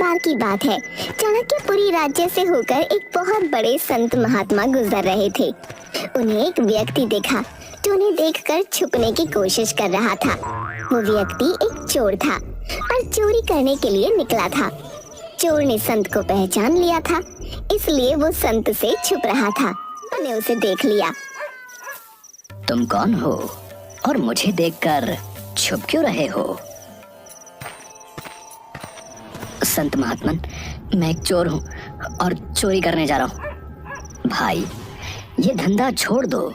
बार की बात है। चाणक्यपुरी राज्य से होकर एक बहुत बड़े संत महात्मा गुजर रहे थे। उन्हें एक व्यक्ति देखा जो उन्हें देखकर छुपने की कोशिश कर रहा था। वो व्यक्ति एक चोर था और चोरी करने के लिए निकला था। चोर ने संत को पहचान लिया था, इसलिए वो संत से छुप रहा था। उसने उसे देख लिया। तुम कौन हो और मुझे देखकर छुप क्यों रहे हो? संत महात्मन, मैं एक चोर हूँ और चोरी करने जा रहा हूँ। भाई, ये धंधा छोड़ दो।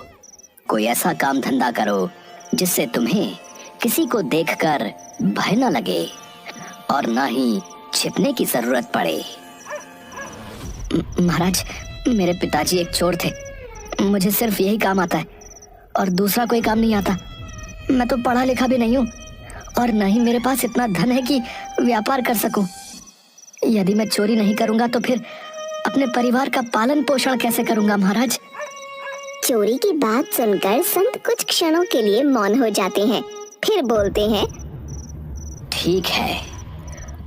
कोई ऐसा काम धंधा करो जिससे तुम्हें किसी को देखकर भय न लगे और ना ही छिपने की जरूरत पड़े। महाराज, मेरे पिताजी एक चोर थे। मुझे सिर्फ यही काम आता है और दूसरा कोई काम नहीं आता। मैं तो पढ़ा लिखा भी नहीं हूँ और न ही मेरे पास इतना धन है कि व्यापार कर सकूं। यदि मैं चोरी नहीं करूंगा तो फिर अपने परिवार का पालन पोषण कैसे करूंगा महाराज? चोरी की बात सुनकर संत कुछ क्षणों के लिए मौन हो जाते हैं, फिर बोलते हैं, ठीक है,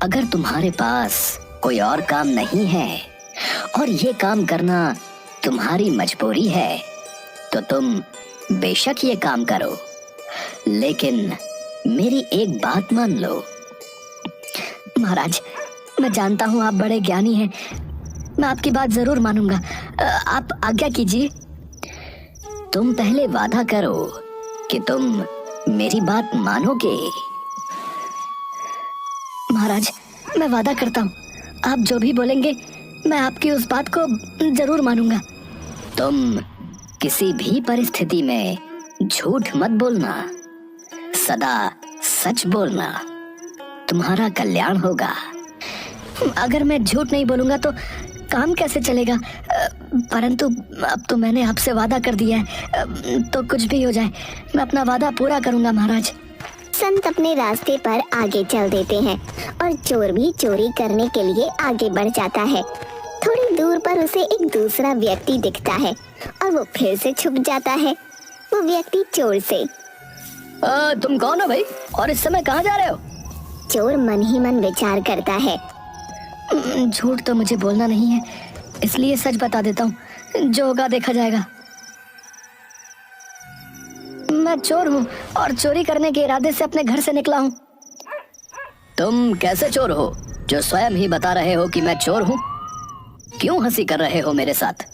अगर तुम्हारे पास कोई और काम नहीं है और ये काम करना तुम्हारी मजबूरी है तो तुम बेशक ये काम करो, लेकिन मेरी एक बात मान लो। महाराज, मैं जानता हूँ आप बड़े ज्ञानी हैं, मैं आपकी बात जरूर मानूंगा। आप आज्ञा कीजिए। तुम पहले वादा करो कि तुम मेरी बात मानोगे। महाराज, मैं वादा करता हूँ, आप जो भी बोलेंगे मैं आपकी उस बात को जरूर मानूंगा। तुम किसी भी परिस्थिति में झूठ मत बोलना, सदा सच बोलना, तुम्हारा कल्याण होगा। अगर मैं झूठ नहीं बोलूंगा तो काम कैसे चलेगा? परंतु अब तो मैंने आपसे वादा कर दिया है, तो कुछ भी हो जाए मैं अपना वादा पूरा करूंगा महाराज। संत अपने रास्ते पर आगे चल देते हैं और चोर भी चोरी करने के लिए आगे बढ़ जाता है। थोड़ी दूर पर उसे एक दूसरा व्यक्ति दिखता है और वो फिर से छुप जाता है। वो व्यक्ति चोर से, तुम कौन हो भाई और इस समय कहाँ जा रहे हो? चोर मन ही मन विचार करता है, झूठ तो मुझे बोलना नहीं है, इसलिए सच बता देता हूँ, जो होगा देखा जाएगा। मैं चोर हूँ और चोरी करने के इरादे से अपने घर से निकला हूँ। तुम कैसे चोर हो जो स्वयं ही बता रहे हो कि मैं चोर हूँ? क्यों हंसी कर रहे हो मेरे साथ?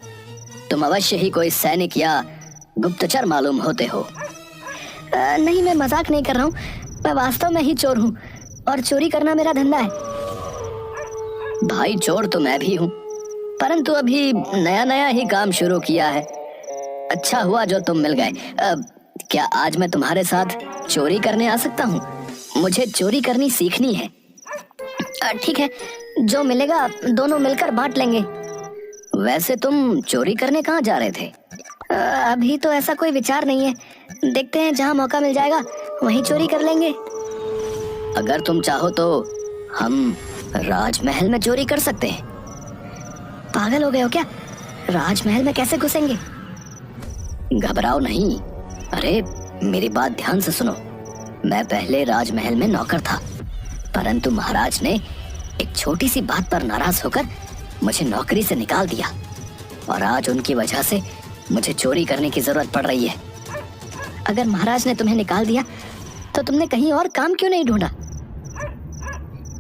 तुम अवश्य ही कोई सैनिक या गुप्तचर मालूम होते हो। नहीं, मैं मजाक नहीं कर रहा हूँ, मैं वास्तव में ही चोर हूँ और चोरी करना मेरा धंधा है। भाई, चोर तो मैं भी हूँ, परंतु अभी नया नया ही काम शुरू किया है। अच्छा हुआ जो तुम मिल गए। क्या आज मैं तुम्हारे साथ चोरी करने आ सकता हूँ? मुझे चोरी करनी सीखनी है। ठीक है, जो मिलेगा दोनों मिलकर बांट लेंगे। वैसे तुम चोरी करने कहाँ जा रहे थे? अभी तो ऐसा कोई विचार नहीं है, देखते हैं, जहाँ मौका मिल जाएगा वहीं चोरी कर लेंगे। अगर तुम चाहो तो हम राजमहल में चोरी कर सकते हैं। पागल हो गए हो क्या? राजमहल में कैसे घुसेंगे? घबराओ नहीं। अरे मेरी बात ध्यान से सुनो। मैं पहले राजमहल में नौकर था, परंतु महाराज ने एक छोटी सी बात पर नाराज होकर मुझे नौकरी से निकाल दिया और आज उनकी वजह से मुझे चोरी करने की जरूरत पड़ रही है। अगर महाराज ने तुम्हें निकाल दिया तो तुमने कहीं और काम क्यों नहीं ढूंढा?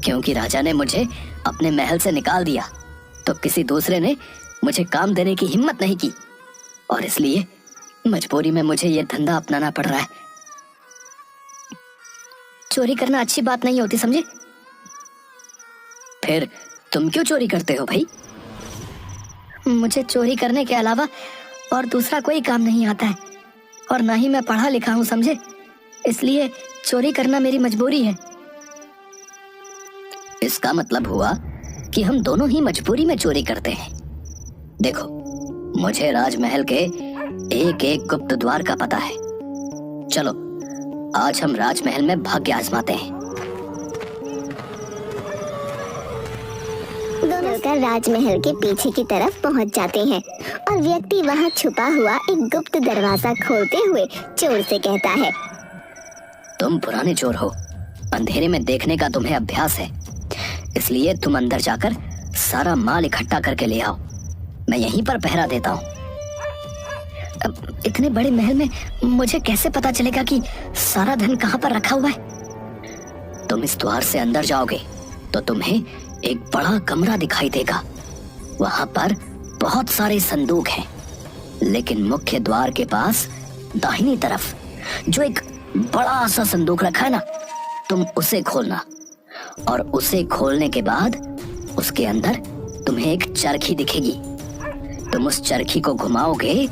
क्योंकि राजा ने मुझे अपने महल से निकाल दिया तो किसी दूसरे ने मुझे काम देने की हिम्मत नहीं की और इसलिए मजबूरी में मुझे यह धंधा अपनाना पड़ रहा है। चोरी करना अच्छी बात नहीं होती, समझे? फिर तुम क्यों चोरी करते हो भाई? मुझे चोरी करने के अलावा और दूसरा कोई काम नहीं आता है और ना ही मैं पढ़ा लिखा हूँ, समझे? इसलिए चोरी करना मेरी मजबूरी है। इसका मतलब हुआ कि हम दोनों ही मजबूरी में चोरी करते हैं। देखो, मुझे राजमहल के एक एक गुप्त द्वार का पता है। चलो आज हम राजमहल में भाग्य आजमाते हैं। दोनों मिलकर राजमहल के पीछे की तरफ पहुंच जाते हैं और व्यक्ति वहां छुपा हुआ एक गुप्त दरवाजा खोलते हुए चोर से कहता है, तुम पुराने चोर हो, अंधेरे में देखने का तुम्हें अभ्यास है, इसलिए तुम अंदर जाकर सारा माल इकट्ठा करके ले आओ, मैं यहीं पर पहरा देता हूँ। अब इतने बड़े महल में मुझे कैसे पता चलेगा कि सारा धन कहाँ पर रखा हुआ है? तुम इस द्वार से अंदर जाओगे तो तुम्हें एक बड़ा कमरा दिखाई देगा। वहां पर बहुत सारे संदूक हैं, लेकिन मुख्य द्वार के पास दाहिनी तरफ जो एक बड़ा सा संदूक रखा है ना, तुम उसे खोलना, और उसे खोलने के बाद उसके अंदर तुम्हें एक चरखी दिखेगी। तुम उस चरखी को घुमाओगे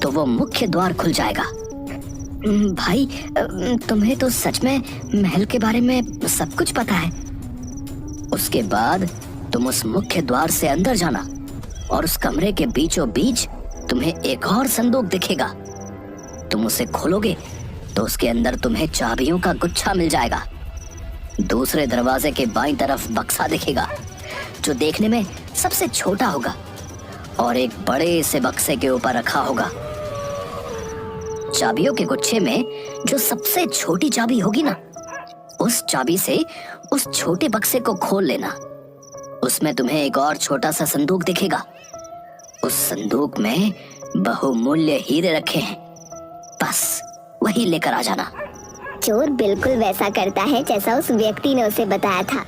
तो वो मुख्य द्वार खुल जाएगा। भाई, तुम्हें तो सच में महल के बारे में सब कुछ पता है। उसके बाद तुम उस मुख्य द्वार से अंदर जाना, और उस कमरे के बीचों बीच तुम्हें एक और संदूक दिखेगा। तुम उसे खोलोगे तो उसके अंदर तुम्हें चाबियों का गुच्छा मिल जाएगा। दूसरे दरवाजे के बाईं तरफ बक्सा दिखेगा, जो देखने में सबसे छोटा होगा और एक बड़े से बक्से के ऊपर रखा होगा। चाबियों के गुच्छे में जो सबसे छोटी चाबी होगी ना, उस चाबी से उस छोटे बक्से को खोल लेना। उसमें तुम्हें एक और छोटा सा संदूक दिखेगा। उस संदूक में बहुमूल्य हीरे रखे हैं, बस वही लेकर आ जाना। चोर बिल्कुल वैसा करता है जैसा उस व्यक्ति ने उसे बताया था।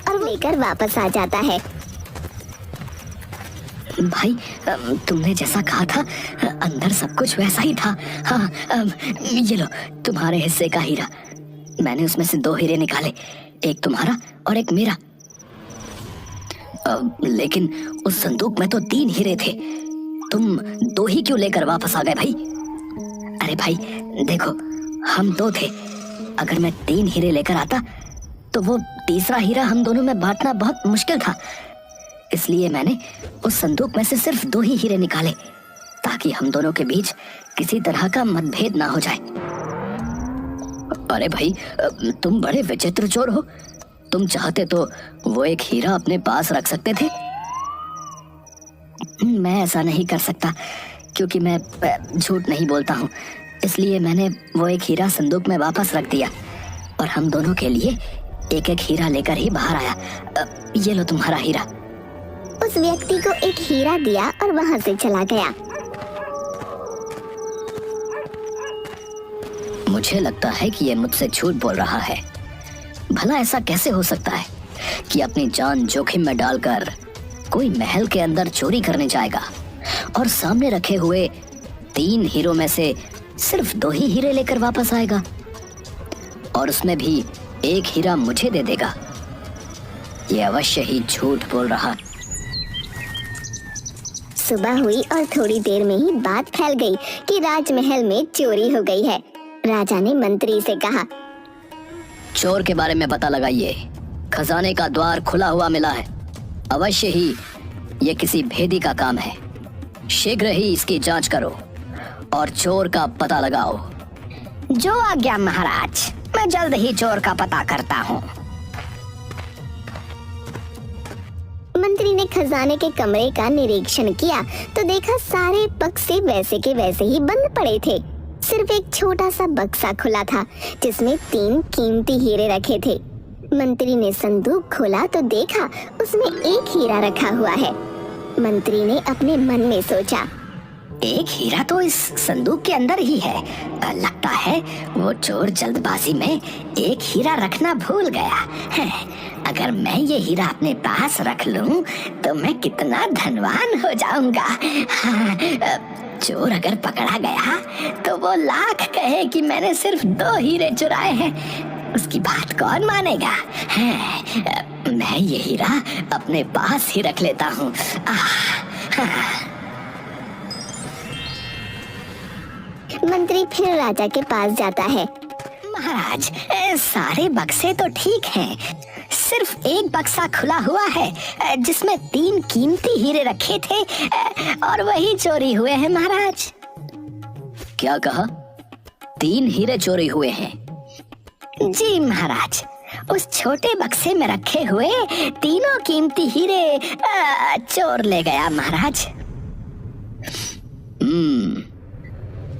और लेकर वापस आ जाता है। भाई, तुमने जैसा कहा था अंदर सब कुछ वैसा ही था। हाँ, ये लो तुम्हारे हिस्से का हीरा। मैंने उसमें से 2 हीरे निकाले, एक तुम्हारा और एक मेरा। लेकिन उस संदूक में तो 3 हीरे थे, तुम 2 ही क्यों लेकर वापस आ गए भाई? अरे भाई देखो, हम 2 थे, अगर मैं 3 हीरे लेकर आता तो वो तीसरा हीरा हम दोनों में बांटना बहुत मुश्किल था। इसलिए मैंने उस संदूक में से सिर्फ 2 ही हीरे निकाले, ताकि हम दोनों के बीच किसी तरह का मतभेद ना हो जाए। अरे भाई, तुम बड़े विचित्र चोर हो। तुम चाहते तो वो एक हीरा अपने पास रख सकते थे। मैं ऐसा नहीं कर सकता, क्योंकि मैं झूठ नहीं बोलता हूँ। इसलिए मैंने वो एक हीरा संदूक में वापस रख दिया, और हम दोनों के लिए एक एक हीरा लेकर ही बाहर आया। ये लो तुम्हारा हीरा। उस व्यक्ति को एक हीरा दिया और वहां से चला गया। मुझे लगता है कि ये मुझसे झूठ बोल रहा है। भला ऐसा कैसे हो सकता है कि अपनी जान जोखिम में डालकर कोई महल के अंदर चोरी करने जाएगा और सामने रखे हुए 3 हीरों में से सिर्फ 2 ही हीरे लेकर वापस आएगा, और उसमें भी एक हीरा मुझे दे देगा। ये अवश्य ही झूठ बोल रहा। सुबह हुई और थोड़ी देर में ही बात फैल गई कि राजमहल में चोरी हो गई है। राजा ने मंत्री से कहा, चोर के बारे में पता लगाइए। खजाने का द्वार खुला हुआ मिला है। अवश्य ही ये किसी भेदी का काम है। शीघ्र ही इसकी जांच करो और चोर का पता लगाओ। जो आज्ञा महाराज, मैं जल्द ही चोर का पता करता हूँ। मंत्री ने खजाने के कमरे का निरीक्षण किया तो देखा सारे बक्से वैसे के वैसे ही बंद पड़े थे। सिर्फ एक छोटा सा बक्सा खुला था जिसमें 3 कीमती हीरे रखे थे। मंत्री ने संदूक खोला तो देखा उसमें एक हीरा रखा हुआ है। मंत्री ने अपने मन में सोचा, एक हीरा तो इस संदूक के अंदर ही है। लगता है वो चोर जल्दबाजी में एक हीरा रखना भूल गया है। अगर मैं ये हीरा अपने पास रख लूं तो मैं कितना धनवान हो जाऊंगा। हाँ, चोर अगर पकड़ा गया तो वो लाख कहे कि मैंने सिर्फ 2 हीरे चुराए हैं, उसकी बात कौन मानेगा? मैं ये हीरा अपने पास ही रख लेता हूँ। मंत्री फिर राजा के पास जाता है। महाराज, सारे बक्से तो ठीक हैं, सिर्फ एक बक्सा खुला हुआ है जिसमें 3 कीमती हीरे रखे थे और वही चोरी हुए हैं महाराज। क्या कहा? 3 हीरे चोरी हुए हैं? जी महाराज, उस छोटे बक्से में रखे हुए 3 कीमती हीरे चोर ले गया महाराज।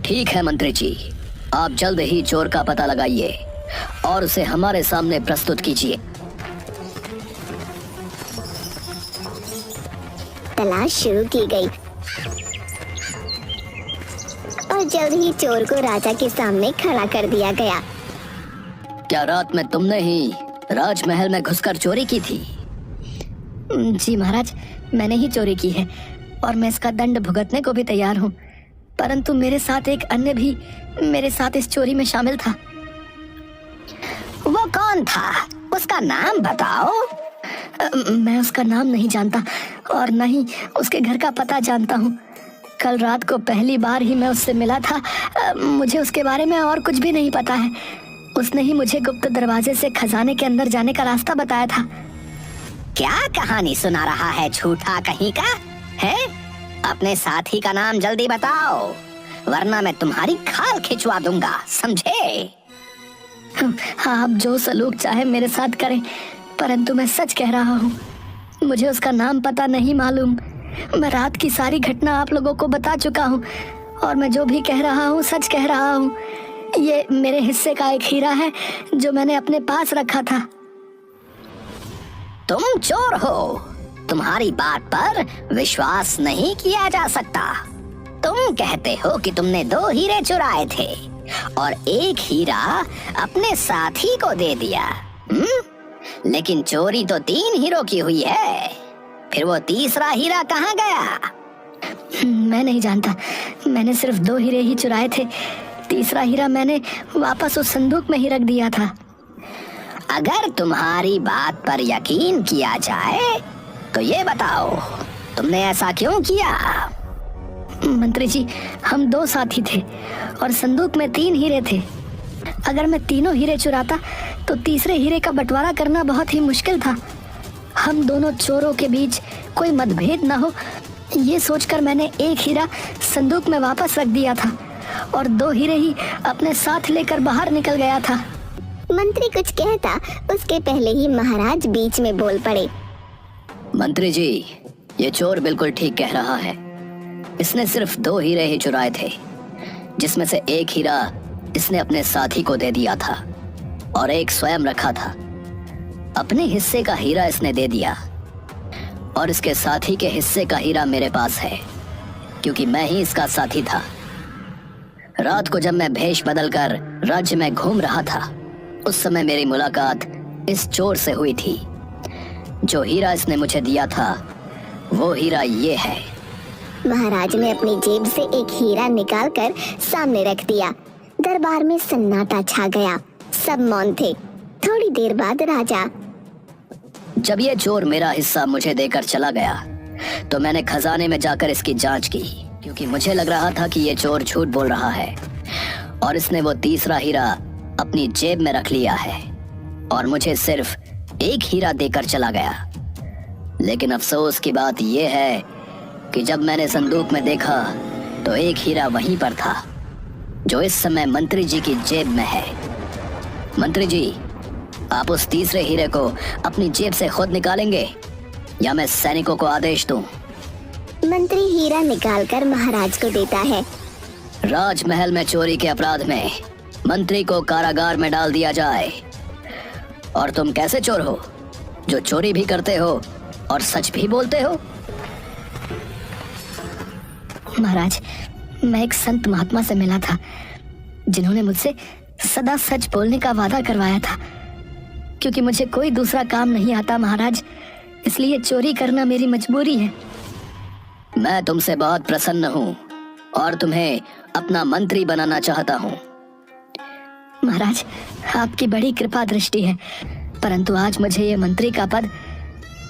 ठीक है मंत्री जी, आप जल्द ही चोर का पता लगाइए और उसे हमारे सामने प्रस्तुत कीजिए। तलाश शुरू की गई और जल्द ही चोर को राजा के सामने खड़ा कर दिया गया। क्या रात में तुमने ही राजमहल में घुसकर चोरी की थी? जी महाराज, मैंने ही चोरी की है और मैं इसका दंड भुगतने को भी तैयार हूँ, परंतु मेरे साथ एक अन्य भी मेरे साथ इस चोरी में शामिल था। वो कौन था? उसका नाम बताओ। मैं उसका नाम नहीं जानता और न ही उसके घर का पता जानता हूँ। कल रात को पहली बार ही मैं उससे मिला था। मुझे उसके बारे में और कुछ भी नहीं पता है। उसने ही मुझे गुप्त दरवाजे से खजाने के अंदर जाने का रास्ता बताया था। क्या कहानी सुना रहा है झूठा कहीं का है? अपने साथी का नाम जल्दी बताओ, वरना मैं तुम्हारी खाल खिंचवा दूंगा, समझे? हाँ, आप जो सलूक चाहे मेरे साथ करें, परंतु मैं सच कह रहा हूँ, मुझे उसका नाम पता नहीं मालूम। मैं रात की सारी घटना आप लोगों को बता चुका हूँ और मैं जो भी कह रहा हूँ सच कह रहा हूँ। ये मेरे हिस्से का एक हीरा है जो मैंने अपने पास रखा था। तुम चोर हो, तुम्हारी बात पर विश्वास नहीं किया जा सकता। तुम कहते हो कि तुमने 2 हीरे चुराए थे और एक हीरा अपने साथी को दे दिया। लेकिन चोरी तो 3 हीरों की हुई है, फिर वो तीसरा हीरा कहाँ गया? मैं नहीं जानता, मैंने सिर्फ 2 हीरे ही चुराए थे। तीसरा हीरा मैंने वापस उस संदूक में ही रख दिया था। अगर तुम्हारी बात पर यकीन किया जाए तो ये बताओ, तुमने ऐसा क्यों किया? मंत्री जी, हम 2 साथी थे और संदूक में 3 हीरे थे। अगर मैं तीनों हीरे चुराता तो तीसरे हीरे का बंटवारा करना बहुत ही मुश्किल था। हम दोनों चोरों के बीच कोई मतभेद न हो, ये सोचकर मैंने एक हीरा संदूक में वापस रख दिया था और 2 हीरे ही अपने साथ लेकर बाहर निकल गया था। मंत्री कुछ कहता उसके पहले ही महाराज बीच में बोल पड़े। मंत्री जी, ये चोर बिल्कुल ठीक कह रहा है। इसने सिर्फ 2 हीरे ही चुराए थे, जिसमें से एक हीरा इसने अपने साथी को दे दिया था और एक स्वयं रखा था। अपने हिस्से का हीरा इसने दे दिया और इसके साथी के हिस्से का हीरा मेरे पास है, क्योंकि मैं ही इसका साथी था। रात को जब मैं भेष बदलकर राज्य में घूम रहा था, उस समय मेरी मुलाकात इस चोर से हुई थी। जो हीरा इसने मुझे दिया था वो हीरा ये है। महाराज ने अपनी जेब से एक हीरा निकालकर सामने रख दिया। दरबार में सन्नाटा छा गया, सब मौन थे। थोड़ी देर बाद राजा, जब ये चोर मेरा हिस्सा मुझे देकर चला गया तो मैंने खजाने में जाकर इसकी जांच की, क्योंकि मुझे लग रहा था कि ये चोर झूठ बोल रहा है और इसने वो तीसरा हीरा अपनी जेब में रख लिया है और मुझे सिर्फ एक हीरा देकर चला गया। लेकिन अफसोस की बात यह है कि जब मैंने संदूक में देखा तो एक हीरा वहीं पर था, जो इस समय मंत्री जी की जेब में है। मंत्री जी, आप उस तीसरे हीरे को अपनी जेब से खुद निकालेंगे या मैं सैनिकों को आदेश दूं? मंत्री हीरा निकालकर महाराज को देता है। राजमहल में चोरी के अपराध में मंत्री को कारागार में डाल दिया जाए। और तुम कैसे चोर हो जो चोरी भी करते हो और सच भी बोलते हो? महाराज, मैं एक संत महात्मा से मिला था जिन्होंने मुझसे सदा सच बोलने का वादा करवाया था। क्योंकि मुझे कोई दूसरा काम नहीं आता महाराज, इसलिए चोरी करना मेरी मजबूरी है। मैं तुमसे बहुत प्रसन्न हूँ और तुम्हें अपना मंत्री बनाना चाहता हूँ। महाराज, आपकी बड़ी कृपा दृष्टि है, परंतु आज मुझे ये मंत्री का पद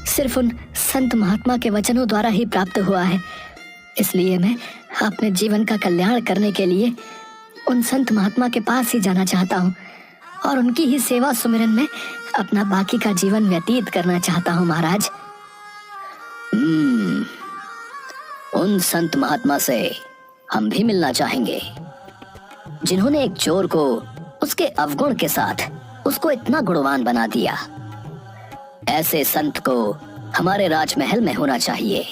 सिर्फ उन संत महात्मा के वचनों द्वारा ही प्राप्त हुआ है। इसलिए मैं अपने जीवन का कल्याण करने के लिए उन संत महात्मा के पास ही जाना चाहता हूँ और उनकी ही सेवा सुमिरन में अपना बाकी का जीवन व्यतीत करना चाहता हूँ महाराज। उन संत महात्मा से हम भी मिलना चाहेंगे, जिन्होंने एक चोर को उसके अवगुण के साथ उसको इतना गुणवान बना दिया। ऐसे संत को हमारे राजमहल में होना चाहिए।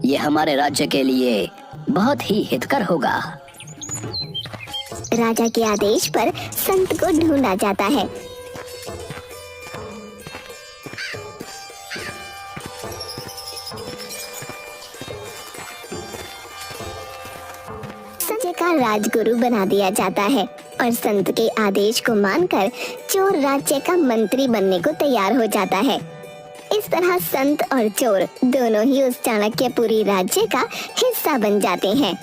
ये हमारे राज्य के लिए बहुत ही हितकर होगा। राजा के आदेश पर संत को ढूंढा जाता है। संजय का राजगुरु बना दिया जाता है और संत के आदेश को मानकर चोर राज्य का मंत्री बनने को तैयार हो जाता है। इस तरह संत और चोर दोनों ही उस चाणक्यपुरी राज्य का हिस्सा बन जाते हैं।